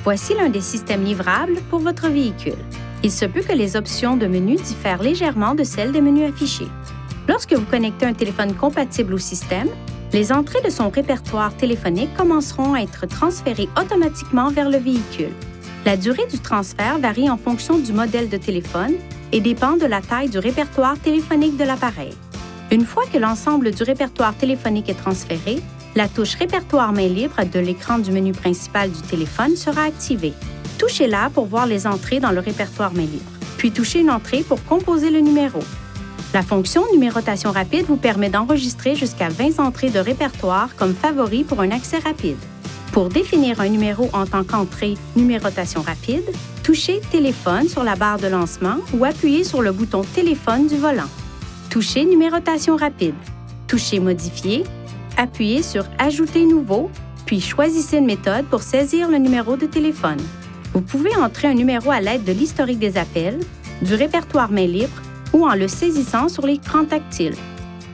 Voici l'un des systèmes livrables pour votre véhicule. Il se peut que les options de menu diffèrent légèrement de celles des menus affichés. Lorsque vous connectez un téléphone compatible au système, les entrées de son répertoire téléphonique commenceront à être transférées automatiquement vers le véhicule. La durée du transfert varie en fonction du modèle de téléphone et dépend de la taille du répertoire téléphonique de l'appareil. Une fois que l'ensemble du répertoire téléphonique est transféré, la touche Répertoire main libre de l'écran du menu principal du téléphone sera activée. Touchez-la pour voir les entrées dans le répertoire main libre, puis touchez une entrée pour composer le numéro. La fonction Numérotation rapide vous permet d'enregistrer jusqu'à 20 entrées de répertoire comme favoris pour un accès rapide. Pour définir un numéro en tant qu'entrée Numérotation rapide, touchez Téléphone sur la barre de lancement ou appuyez sur le bouton Téléphone du volant. Touchez Numérotation rapide. Touchez Modifier, appuyez sur Ajouter nouveau, puis choisissez une méthode pour saisir le numéro de téléphone. Vous pouvez entrer un numéro à l'aide de l'historique des appels, du répertoire main libre ou en le saisissant sur l'écran tactile.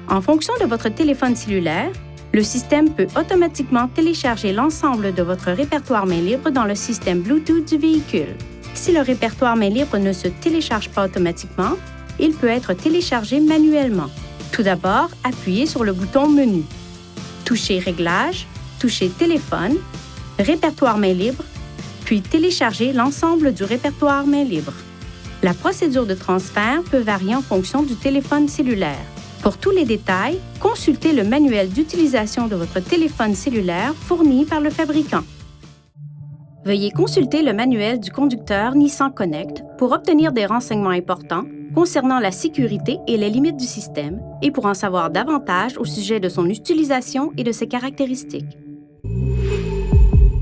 En fonction de votre téléphone cellulaire, le système peut automatiquement télécharger l'ensemble de votre répertoire main libre dans le système Bluetooth du véhicule. Si le répertoire main libre ne se télécharge pas automatiquement, il peut être téléchargé manuellement. Tout d'abord, appuyez sur le bouton Menu. Touchez Réglages, touchez Téléphone, Répertoire main libre, puis téléchargez l'ensemble du répertoire main libre. La procédure de transfert peut varier en fonction du téléphone cellulaire. Pour tous les détails, consultez le manuel d'utilisation de votre téléphone cellulaire fourni par le fabricant. Veuillez consulter le manuel du conducteur Nissan Connect pour obtenir des renseignements importants concernant la sécurité et les limites du système et pour en savoir davantage au sujet de son utilisation et de ses caractéristiques.